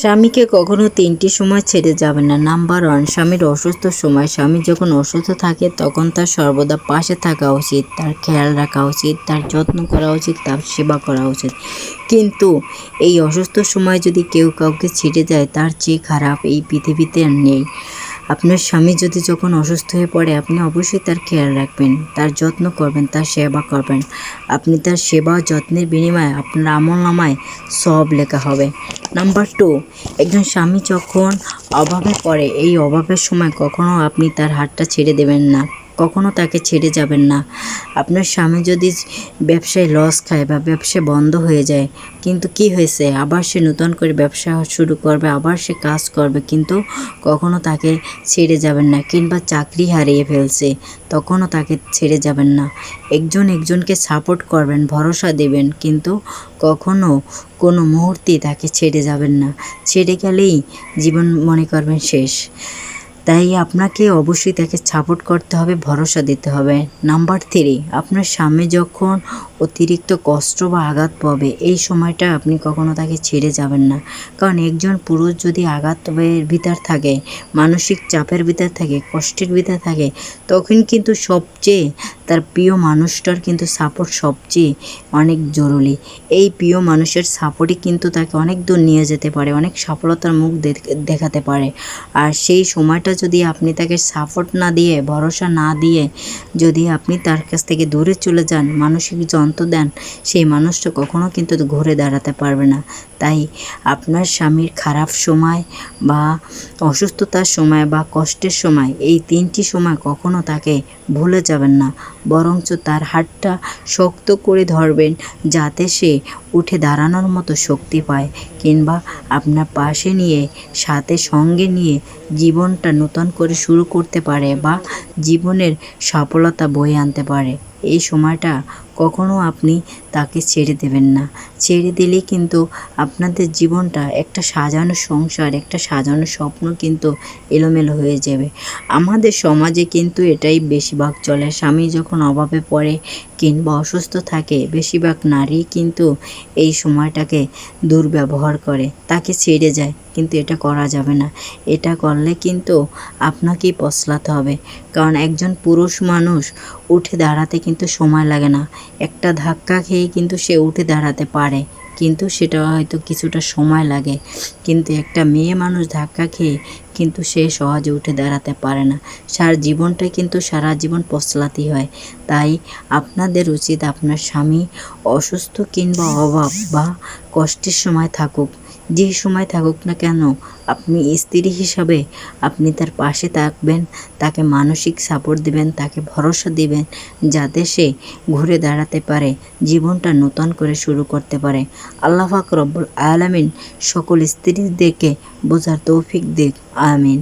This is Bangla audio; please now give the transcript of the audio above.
স্বামীকে কখনো তিনটি সময় ছেড়ে যাবে না। নাম্বার 1, স্বামীর অসুস্থ সময়। স্বামী যখন অসুস্থ থাকে তখন তার সর্বদা পাশে থাকা উচিত, তার খেয়াল রাখা উচিত, তার যত্ন করা উচিত, তার সেবা করা উচিত। কিন্তু এই অসুস্থ সময় যদি কেউ কাউকে ছেড়ে যায়, তার চেয়ে খারাপ এই পৃথিবীতে আর নেই। আপনার স্বামী যদি যখন অসুস্থ হয়ে পড়ে, আপনি অবশ্যই তার খেয়াল রাখবেন, তার যত্ন করবেন, তার সেবা করবেন। আপনি তার সেবা যত্নের বিনিময়ে আপনার আমলনামায় সওয়াব লেখা হবে। নাম্বার 2, একজন স্বামী যখন অভাবে পড়ে, এই অভাবের সময় কখনো আপনি তার হাতটা ছেড়ে দেবেন না, কখনো তাকে ছেড়ে যাবেন না। আপনার স্বামী যদি ব্যবসায় লস খায় বা ব্যবসা বন্ধ হয়ে যায়, কিন্তু কি হয়েছে, আবার সে নতুন করে ব্যবসা শুরু করবে, আবার সে কাজ করবে, কিন্তু কখনো তাকে ছেড়ে যাবেন না। কিংবা চাকরি হারিয়ে ফেলছে, তখনও তাকে ছেড়ে যাবেন না। একজনকে সাপোর্ট করবেন, ভরসা দেবেন, কিন্তু কখনো কোনো মুহূর্তে তাকে ছেড়ে যাবেন না। ছেড়ে গেলেই জীবন মনে করবেন শেষ। তাই আপনাকে অবশ্যই তাকে সাপোর্ট করতে হবে, ভরসা দিতে হবে। নাম্বার 3, আপনার স্বামী যখন অতিরিক্ত কষ্ট বা আঘাত পাবে, এই সময়টা আপনি কখনো তাকে ছেড়ে যাবেন না। কারণ একজন পুরুষ যদি আঘাতের ভিতর থাকে, মানসিক চাপের ভিতর থাকে, কষ্টের ভিতর থাকে, তখন কিন্তু সবচেয়ে তার প্রিয় মানুষটার কিন্তু সাপোর্ট সবচেয়ে অনেক জরুরি। এই প্রিয় মানুষের সাপোর্টই কিন্তু তাকে অনেক দূর নিয়ে যেতে পারে, অনেক সফলতার মুখ দেখাতে পারে। আর সেই সময়টা যদি আপনি তাকে সাপোর্ট না দিয়ে, ভরসা না দিয়ে যদি আপনি তার কাছ থেকে দূরে চলে যান, মানসিক যন্ত্র দেন, সেই মানুষটা কখনো কিন্তু ঘুরে দাঁড়াতে পারবে না। তাই আপনার স্বামীর খারাপ সময় বা অসুস্থতার সময় বা কষ্টের সময়, এই 3টি সময় কখনো তাকে ভুলে যাবেন না, বরঞ্চ তার হাতটা শক্ত করে ধরবেন, যাতে সে উঠে দাঁড়ানোর মতো শক্তি পায়, কিংবা আপনার পাশে নিয়ে, সাথে সঙ্গে নিয়ে জীবনটা নতুন করে শুরু করতে পারে বা জীবনের সফলতা বয়ে আনতে পারে। এই সময়টা কখনো আপনি তাকে ছেড়ে দেবেন না। ছেড়ে দিলে কিন্তু আপনাদের জীবনটা, একটা সাজানো সংসার, একটা সাজানো স্বপ্ন কিন্তু এলোমেলো হয়ে যাবে। আমাদের সমাজে কিন্তু এটাই বেশিরভাগ চলে। স্বামী যখন অভাবে পড়ে কিংবা অসুস্থ থাকে, বেশিরভাগ নারী কিন্তু এই সময়টাকে দুর্ব্যবহার করে, তাকে ছেড়ে যায়। কিন্তু এটা করা যাবে না। এটা করলে কিন্তু আপনাকেই পস্তাতে হবে। কারণ একজন পুরুষ মানুষ উঠে দাঁড়াতে কিন্তু সময় লাগে না। একটা ধাক্কা খেয়ে কিন্তু সে উঠে দাঁড়াতে পারে, কিন্তু সেটা হয়তো কিছুটা সময় লাগে। কিন্তু একটা মেয়ে মানুষ ধাক্কা খেয়ে কিন্তু সে সহজে উঠে দাঁড়াতে পারে না। জীবনটাই কিন্তু সারা জীবন পস্তাতেই হয়। তাই আপনাদের উচিত, আপনার স্বামী অসুস্থ কিংবা অভাব বা কষ্টের সময় থাকুক, যে সময় থাকুক না কেন, আপনি স্ত্রী হিসাবে আপনি তার পাশে থাকবেন, তাকে মানসিক সাপোর্ট দিবেন, তাকে ভরসা দিবেন, যাতে সে ঘুরে দাঁড়াতে পারে, জীবনটা নতুন করে শুরু করতে পারে। আল্লাহ পাক রব্বুল আলামিন সকল স্ত্রীদেরকে বোঝার তৌফিক দিক। আমিন।